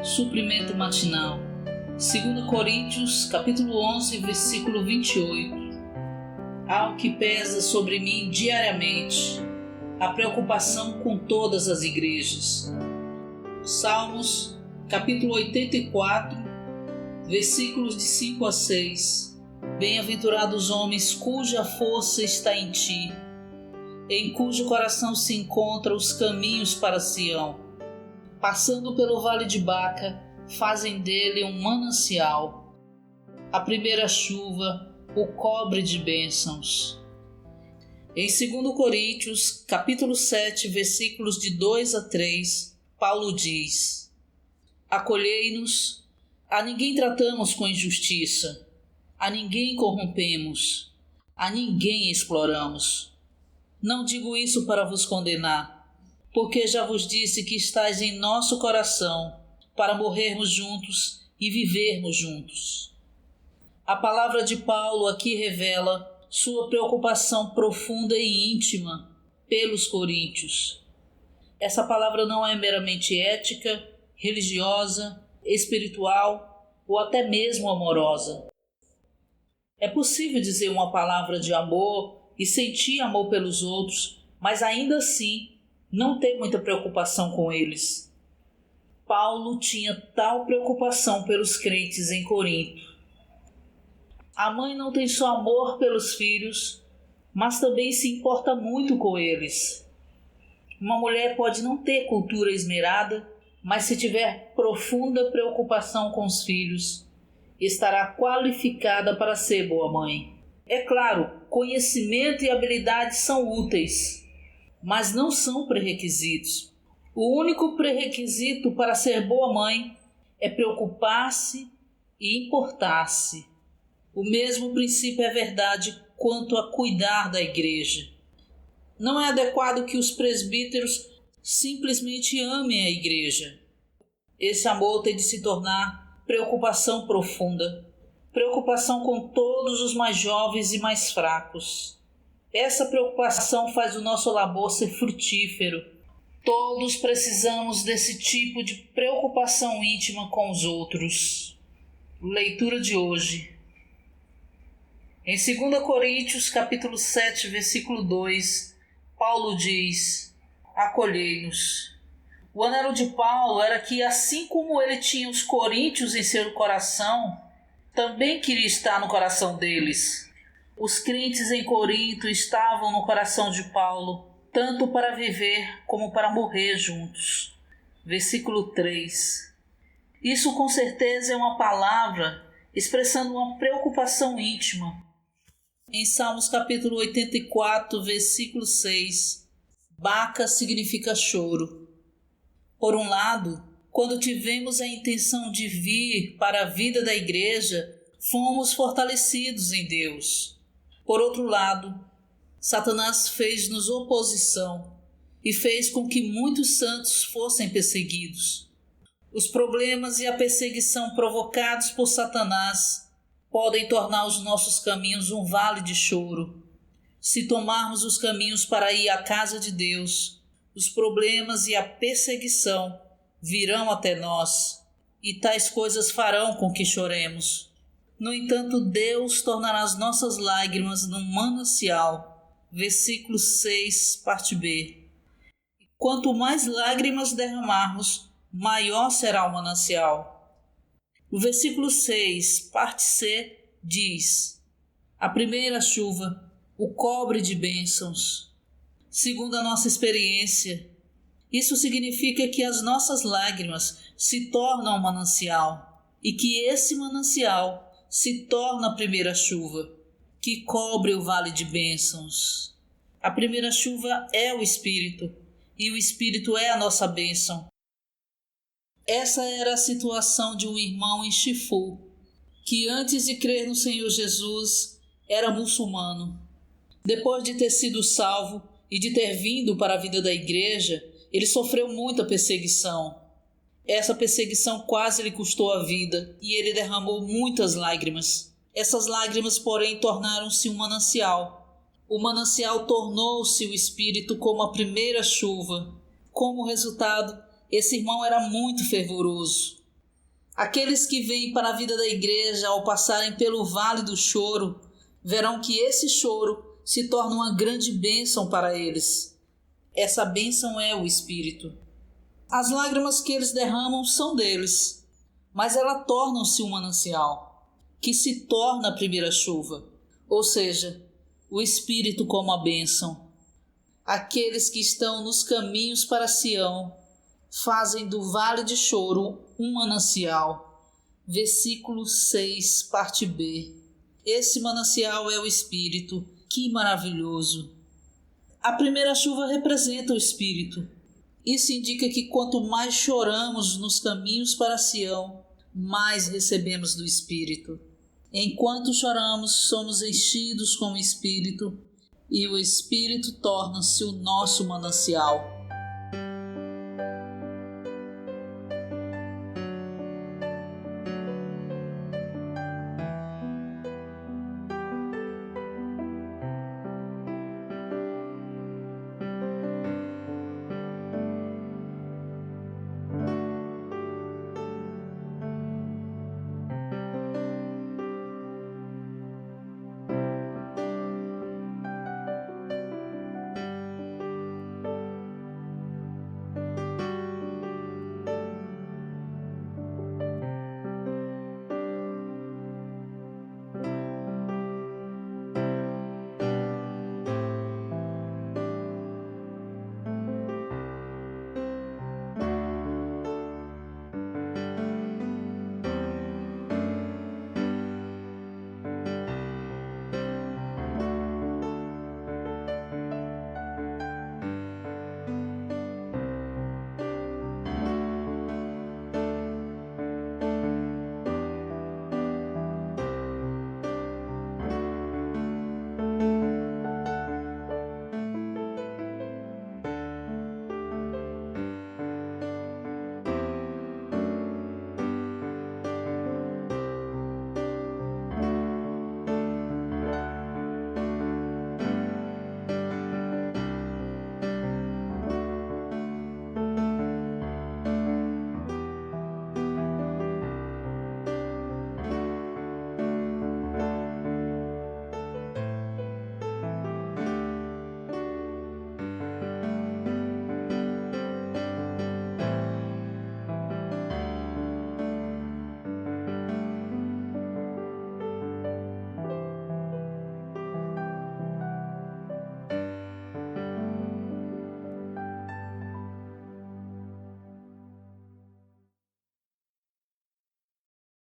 Suprimento matinal. 2 Coríntios, capítulo 11, versículo 28. Algo que pesa sobre mim diariamente, a preocupação com todas as igrejas. Salmos, capítulo 84, versículos de 5 a 6. Bem-aventurados os homens cuja força está em ti, em cujo coração se encontram os caminhos para Sião. Passando pelo vale de Baca, fazem dele um manancial. A primeira chuva o cobre de bênçãos. Em 2 Coríntios, capítulo 7, versículos de 2 a 3, Paulo diz: Acolhei-nos, a ninguém tratamos com injustiça, a ninguém corrompemos, a ninguém exploramos. Não digo isso para vos condenar, porque já vos disse que estáis em nosso coração, para morrermos juntos e vivermos juntos. A palavra de Paulo aqui revela sua preocupação profunda e íntima pelos coríntios. Essa palavra não é meramente ética, religiosa, espiritual ou até mesmo amorosa. É possível dizer uma palavra de amor e sentir amor pelos outros, mas ainda assim não ter muita preocupação com eles. Paulo tinha tal preocupação pelos crentes em Corinto. A mãe não tem só amor pelos filhos, mas também se importa muito com eles. Uma mulher pode não ter cultura esmerada, mas se tiver profunda preocupação com os filhos, estará qualificada para ser boa mãe. É claro, conhecimento e habilidade são úteis, mas não são pré-requisitos. O único pré-requisito para ser boa mãe é preocupar-se e importar-se. O mesmo princípio é verdade quanto a cuidar da igreja. Não é adequado que os presbíteros simplesmente amem a igreja. Esse amor tem de se tornar preocupação profunda, preocupação com todos os mais jovens e mais fracos. Essa preocupação faz o nosso labor ser frutífero. Todos precisamos desse tipo de preocupação íntima com os outros. Leitura de hoje. Em 2 Coríntios, capítulo 7, versículo 2, Paulo diz: Acolhei-nos. O anelo de Paulo era que, assim como ele tinha os coríntios em seu coração, também queria estar no coração deles. Os crentes em Corinto estavam no coração de Paulo, tanto para viver como para morrer juntos. Versículo 3. Isso com certeza é uma palavra expressando uma preocupação íntima. Em Salmos capítulo 84, versículo 6, Baca significa choro. Por um lado, quando tivemos a intenção de vir para a vida da igreja, fomos fortalecidos em Deus. Por outro lado, Satanás fez-nos oposição e fez com que muitos santos fossem perseguidos. Os problemas e a perseguição provocados por Satanás podem tornar os nossos caminhos um vale de choro. Se tomarmos os caminhos para ir à casa de Deus, os problemas e a perseguição virão até nós, e tais coisas farão com que choremos. No entanto, Deus tornará as nossas lágrimas num manancial. Versículo 6, parte B. Quanto mais lágrimas derramarmos, maior será o manancial. O versículo 6, parte C, diz: A primeira chuva o cobre de bênçãos. Segundo a nossa experiência, isso significa que as nossas lágrimas se tornam um manancial e que esse manancial se torna a primeira chuva, que cobre o vale de bênçãos. A primeira chuva é o Espírito, e o Espírito é a nossa bênção. Essa era a situação de um irmão em Chifu, que antes de crer no Senhor Jesus, era muçulmano. Depois de ter sido salvo e de ter vindo para a vida da igreja, ele sofreu muita perseguição. Essa perseguição quase lhe custou a vida e ele derramou muitas lágrimas. Essas lágrimas, porém, tornaram-se um manancial. O manancial tornou-se o Espírito como a primeira chuva. Como resultado, esse irmão era muito fervoroso. Aqueles que vêm para a vida da igreja ao passarem pelo vale do choro, verão que esse choro se torna uma grande bênção para eles. Essa bênção é o Espírito. As lágrimas que eles derramam são deles, mas elas tornam-se um manancial, que se torna a primeira chuva, ou seja, o Espírito como a bênção. Aqueles que estão nos caminhos para Sião fazem do vale de choro um manancial. Versículo 6, parte B. Esse manancial é o Espírito. Que maravilhoso! A primeira chuva representa o Espírito. Isso indica que quanto mais choramos nos caminhos para Sião, mais recebemos do Espírito. Enquanto choramos, somos enchidos com o Espírito, e o Espírito torna-se o nosso manancial.